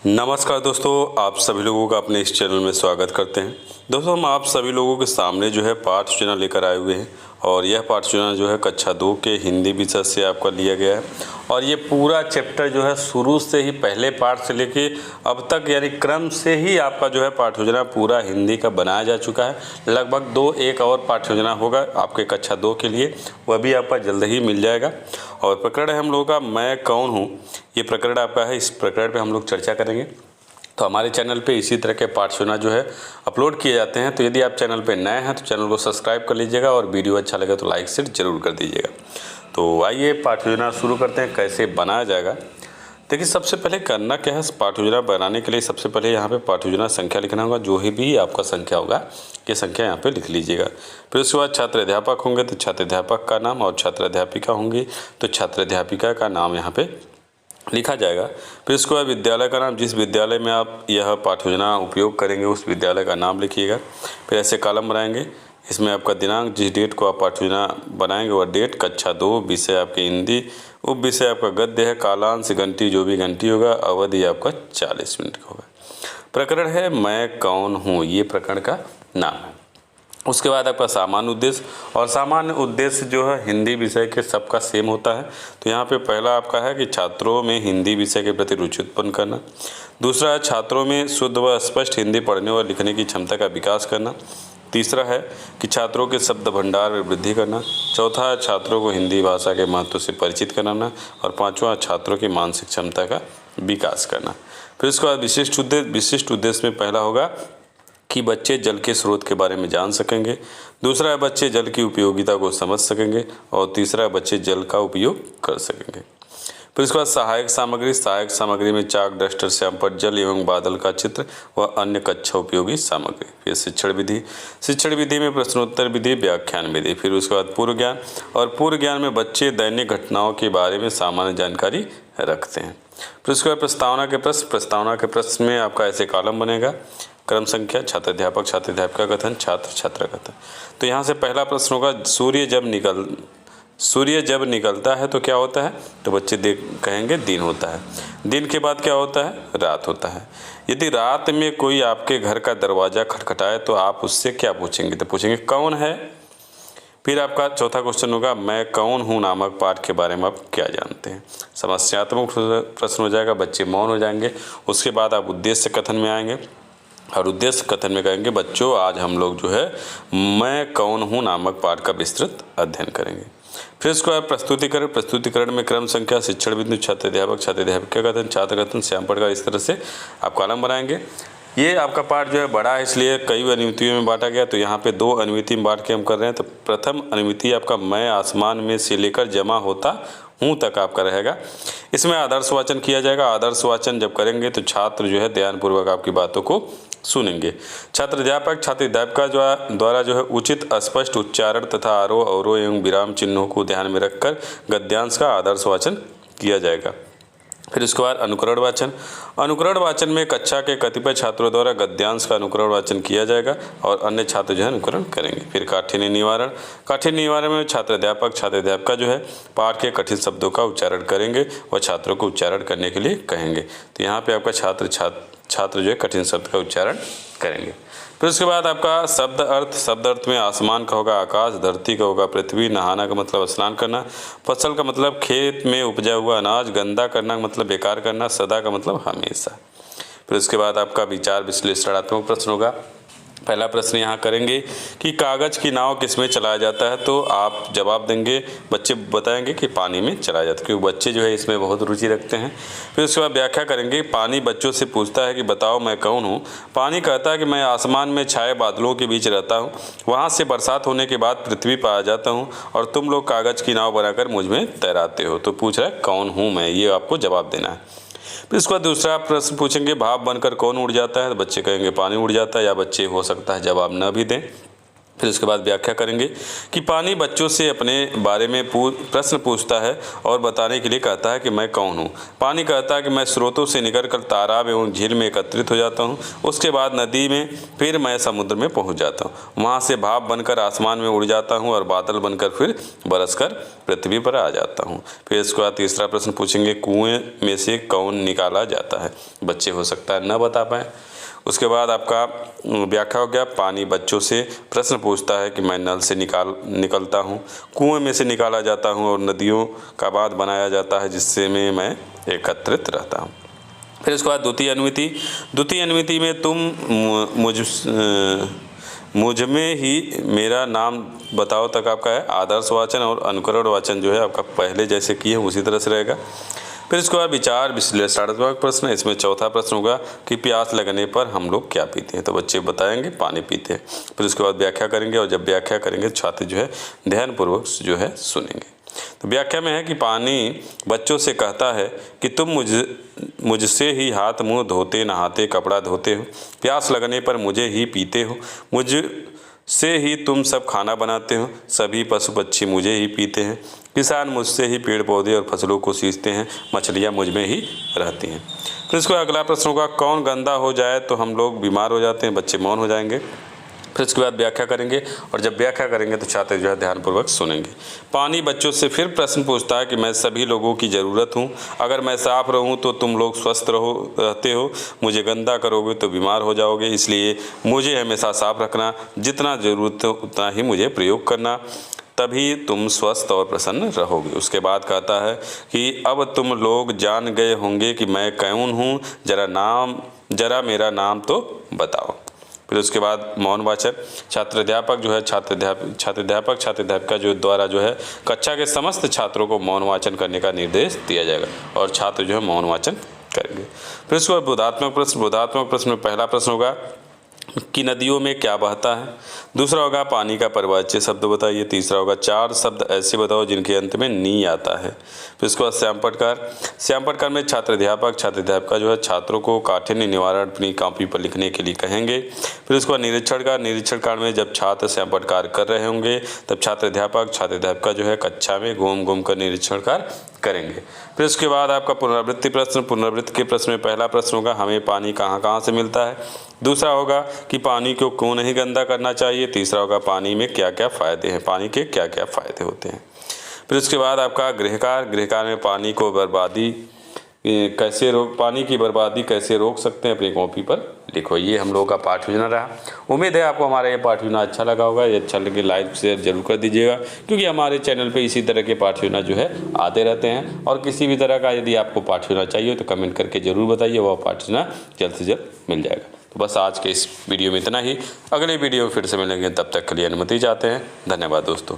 नमस्कार दोस्तों, आप सभी लोगों का अपने इस चैनल में स्वागत करते हैं। दोस्तों, हम आप सभी लोगों के सामने जो है पाठ सूचना लेकर आए हुए हैं और यह पाठ सूचना जो है कक्षा 2 के हिंदी विषय से आपका लिया गया है। और ये पूरा चैप्टर जो है शुरू से ही पहले पाठ से लेके अब तक यानी क्रम से ही आपका जो है पाठ सूचना पूरा हिंदी का बनाया जा चुका है। लगभग एक और पाठ सूचना होगा आपके कक्षा 2 के लिए, वह भी आपका जल्द ही मिल जाएगा। और प्रकरण है हम लोगों का मैं कौन हूँ, ये प्रकरण आपका है। इस प्रकरण पे हम लोग चर्चा करेंगे। तो हमारे चैनल पे इसी तरह के पाठ सूचना जो है अपलोड किए जाते हैं। तो यदि आप चैनल पे नए हैं तो चैनल को सब्सक्राइब कर लीजिएगा और वीडियो अच्छा लगे तो लाइक शेयर जरूर कर दीजिएगा। तो आइए पाठ सूचना शुरू करते हैं, कैसे बनाया जाएगा। देखिए, सबसे पहले करना क्या है, पाठ सूचना बनाने के लिए सबसे पहले यहाँ पे पाठ सूचना संख्या लिखना होगा। जो भी आपका संख्या होगा ये संख्या यहाँ पे लिख लीजिएगा। फिर उसके बाद छात्र अध्यापक होंगे तो छात्र अध्यापक का नाम, और छात्र अध्यापिका होंगी तो छात्र अध्यापिका का नाम यहाँ पे लिखा जाएगा। फिर उसके बाद विद्यालय का नाम, जिस विद्यालय में आप यह पाठ योजना उपयोग करेंगे उस विद्यालय का नाम लिखिएगा। फिर ऐसे कॉलम बनाएंगे, इसमें आपका दिनांक, जिस डेट को आप पाठ योजना बनाएंगे वह डेट, कक्षा 2, विषय आपके हिंदी, उप विषय आपका गद्य है, कालांश, घंटी जो भी घंटी होगा, अवधि आपका 40 मिनट का होगा। प्रकरण है मैं कौन हूँ, ये प्रकरण का नाम है। उसके बाद आपका सामान्य उद्देश्य, और सामान्य उद्देश्य जो है हिंदी विषय के सबका सेम होता है। तो यहाँ पे पहला आपका है कि छात्रों में हिंदी विषय के प्रति रुचि उत्पन्न करना। दूसरा है छात्रों में शुद्ध व स्पष्ट हिंदी पढ़ने और लिखने की क्षमता का विकास करना। तीसरा है कि छात्रों के शब्द भंडार में वृद्धि करना। चौथा है छात्रों को हिंदी भाषा के महत्व से परिचित कराना। और पाँचवा छात्रों की मानसिक क्षमता का विकास करना। फिर उसके बाद विशिष्ट उद्देश्य में पहला होगा कि बच्चे जल के स्रोत के बारे में जान सकेंगे। दूसरा है बच्चे जल की उपयोगिता को समझ सकेंगे। और तीसरा है बच्चे जल का उपयोग कर सकेंगे। फिर उसके बाद सहायक सामग्री में चाक, डस्टर, श्यामपट्ट, जल एवं बादल का चित्र व अन्य कक्षा उपयोगी सामग्री। फिर शिक्षण विधि में प्रश्नोत्तर विधि, व्याख्यान विधि। फिर उसके बाद पूर्व ज्ञान, और पूर्व ज्ञान में बच्चे दैनिक घटनाओं के बारे में सामान्य जानकारी रखते हैं। फिर उसके बाद प्रस्तावना के प्रश्न में आपका ऐसे कॉलम बनेगा, क्रम संख्या, छात्र अध्यापक, छात्र अध्यापिका कथन, छात्र छात्रा कथन। तो यहाँ से पहला प्रश्न होगा, सूर्य जब निकलता है तो क्या होता है, तो बच्चे कहेंगे दिन होता है। दिन के बाद क्या होता है, रात होता है। यदि रात में कोई आपके घर का दरवाज़ा खटखटाए तो आप उससे क्या पूछेंगे, तो पूछेंगे कौन है। फिर आपका चौथा क्वेश्चन होगा, मैं कौन हूँ नामक पाठ के बारे में आप क्या जानते हैं। समस्यात्मक प्रश्न हो जाएगा, बच्चे मौन हो जाएंगे। उसके बाद आप उद्देश्य कथन में आएंगे और उद्देश्य कथन में कहेंगे, बच्चों आज हम लोग जो है मैं कौन हूँ नामक पाठ का विस्तृत अध्ययन करेंगे। फिर इसको आप प्रस्तुतिकरण में क्रम संख्या, शिक्षण बिंदु, छात्र अध्यापक, छात्र अध्यापिका कथन, छात्र कथन, श्यामपट्ट का, इस तरह से आप कॉलम बनाएंगे। ये आपका पाठ जो है बड़ा है इसलिए कई अनुमितियों में बांटा गया। तो यहाँ पे 2 अनुमिति में बांट के हम कर रहे हैं। तो प्रथम अनुमिति आपका मैं आसमान में से लेकर जमा होता हूँ तक आपका रहेगा। इसमें आदर्श वाचन किया जाएगा। आदर्श वाचन जब करेंगे तो छात्र जो है ध्यानपूर्वक आपकी बातों को सुनेंगे। छात्र अध्यापिका द्वारा जो है उचित स्पष्ट उच्चारण तथा आरोह अवरोह एवं विराम चिन्हों को ध्यान में रखकर गद्यांश का आदर्श वाचन किया जाएगा। फिर उसके बाद अनुकरण वाचन में कक्षा के कतिपय छात्रों द्वारा गद्यांश का अनुकरण वाचन किया जाएगा और अन्य छात्र जो है अनुकरण करेंगे। फिर काठिन्य निवारण में छात्र अध्यापिका जो है पाठ के कठिन शब्दों का उच्चारण करेंगे और छात्रों को उच्चारण करने के लिए कहेंगे। तो यहाँ पे आपका छात्र जो है कठिन शब्द का उच्चारण करेंगे। फिर उसके बाद आपका शब्द अर्थ में आसमान का होगा आकाश, धरती का होगा पृथ्वी, नहाना का मतलब स्नान करना, फसल का मतलब खेत में उपजा हुआ अनाज, गंदा करना का मतलब बेकार करना, सदा का मतलब हमेशा। फिर उसके बाद आपका विचार विश्लेषणात्मक प्रश्न होगा। पहला प्रश्न यहाँ करेंगे कि कागज़ की नाव किसमें चलाया जाता है, तो आप जवाब देंगे, बच्चे बताएंगे कि पानी में चलाया जाता है, क्योंकि बच्चे जो है इसमें बहुत रुचि रखते हैं। फिर उसके बाद व्याख्या करेंगे। पानी बच्चों से पूछता है कि बताओ मैं कौन हूँ। पानी कहता है कि मैं आसमान में छाए बादलों के बीच रहता हूँ, वहाँ से बरसात होने के बाद पृथ्वी पर आ जाता हूँ और तुम लोग कागज़ की नाव बनाकर मुझ में तैराते हो। तो पूछ रहा है कौन हूँ मैं, ये आपको जवाब देना है। फिर इसके बाद दूसरा प्रश्न पूछेंगे, भाप बनकर कौन उड़ जाता है, तो बच्चे कहेंगे पानी उड़ जाता है, या बच्चे हो सकता है जवाब न भी दें। फिर उसके बाद व्याख्या करेंगे कि पानी बच्चों से अपने बारे में प्रश्न पूछता है और बताने के लिए कहता है कि मैं कौन हूँ। पानी कहता है कि मैं स्रोतों से निकलकर तालाब एवं झील में एकत्रित हो जाता हूँ, उसके बाद नदी में, फिर मैं समुद्र में पहुँच जाता हूँ। वहाँ से भाप बनकर आसमान में उड़ जाता हूँ और बादल बनकर फिर बरसकर पृथ्वी पर आ जाता हूँ। फिर इसके बाद तीसरा प्रश्न पूछेंगे, कुएँ में से कौन निकाला जाता है। बच्चे हो सकता है न बता पाएँ। उसके बाद आपका व्याख्या हो गया, पानी बच्चों से प्रश्न पूछता है कि मैं नल से निकलता हूँ, कुएं में से निकाला जाता हूँ और नदियों का बांध बनाया जाता है जिससे मैं एकत्रित रहता हूँ। फिर उसके बाद द्वितीय अनुमिति में तुम मुझ में ही मेरा नाम बताओ तक आपका है। आदर्श वाचन और अनुकरण वाचन जो है आपका पहले जैसे किए उसी तरह से रहेगा। फिर इसके बाद विचार विश्लेषणात्मक प्रश्न, इसमें चौथा प्रश्न होगा कि प्यास लगने पर हम लोग क्या पीते हैं। तो बच्चे बताएंगे पानी पीते हैं। फिर उसके बाद व्याख्या करेंगे और जब व्याख्या करेंगे तो छात्र जो है ध्यानपूर्वक जो है सुनेंगे। तो व्याख्या में है कि पानी बच्चों से कहता है कि तुम मुझसे ही हाथ मुंह धोते, नहाते, कपड़ा धोते हो। प्यास लगने पर मुझे ही पीते हो। मुझसे ही तुम सब खाना बनाते हो। सभी पशु पक्षी मुझे ही पीते हैं। किसान मुझसे ही पेड़ पौधे और फसलों को सींचते हैं। मछलियाँ मुझ में ही रहती हैं। फिर इसको अगला प्रश्न होगा, कौन गंदा हो जाए तो हम लोग बीमार हो जाते हैं। बच्चे मौन हो जाएंगे। फिर इसके बाद व्याख्या करेंगे और जब व्याख्या करेंगे तो छात्र जो है ध्यानपूर्वक सुनेंगे। पानी बच्चों से फिर प्रश्न पूछता है कि मैं सभी लोगों की ज़रूरत हूँ। अगर मैं साफ रहूँ तो तुम लोग स्वस्थ रहते हो। मुझे गंदा करोगे तो बीमार हो जाओगे। इसलिए मुझे हमेशा साफ रखना, जितना ज़रूरत हो उतना ही मुझे प्रयोग करना, तभी तुम स्वस्थ और प्रसन्न रहोगे। उसके बाद कहता है कि अब तुम लोग जान गए होंगे कि मैं कौन हूँ। जरा मेरा नाम तो बताओ। फिर उसके बाद मौन वाचन, छात्र अध्यापक जो द्वारा जो है कक्षा के समस्त छात्रों को मौन वाचन करने का निर्देश दिया जाएगा और छात्र जो है मौन वाचन करेंगे। फिर उसके बाद बोधात्मक प्रश्न में पहला प्रश्न होगा कि नदियों में क्या बहता है। दूसरा होगा पानी का परिवाच्य शब्द बताइए। तीसरा होगा 4 शब्द ऐसे बताओ जिनके अंत में नी आता है। फिर उसके बाद श्याम पटकार में छात्र अध्यापक जो है छात्रों को काठिन्य निवारण अपनी कॉपी पर लिखने के लिए कहेंगे। फिर उसके बाद निरीक्षण कार्य में जब छात्र श्याम पटकार कर रहे होंगे तब छात्र अध्यापक जो है कक्षा में घूम कर निरीक्षण कार्य करेंगे। फिर उसके बाद आपका पुनरावृत्ति के प्रश्न में पहला प्रश्न होगा, हमें पानी कहाँ से मिलता है। दूसरा होगा कि पानी को क्यों नहीं गंदा करना चाहिए। तीसरा होगा पानी में क्या क्या फ़ायदे हैं, पानी के क्या क्या फ़ायदे होते हैं। फिर उसके बाद आपका गृहकार में पानी की बर्बादी कैसे रोक सकते हैं, अपनी कॉपी पर लिखो। ये हम लोगों का पाठ योजना रहा। उम्मीद है आपको हमारा ये पाठ योजना अच्छा लगा होगा। ये अच्छा लगे लाइक शेयर जरूर कर दीजिएगा, क्योंकि हमारे चैनल पे इसी तरह के पाठ योजना जो है आते रहते हैं। और किसी भी तरह का यदि आपको पाठ योजना चाहिए तो कमेंट करके ज़रूर बताइए, वह पाठ योजना जल्द से जल्द मिल जाएगा। तो बस आज के इस वीडियो में इतना ही। अगले वीडियो में फिर से मिलेंगे, तब तक के लिए अनुमति चाहते हैं। धन्यवाद दोस्तों।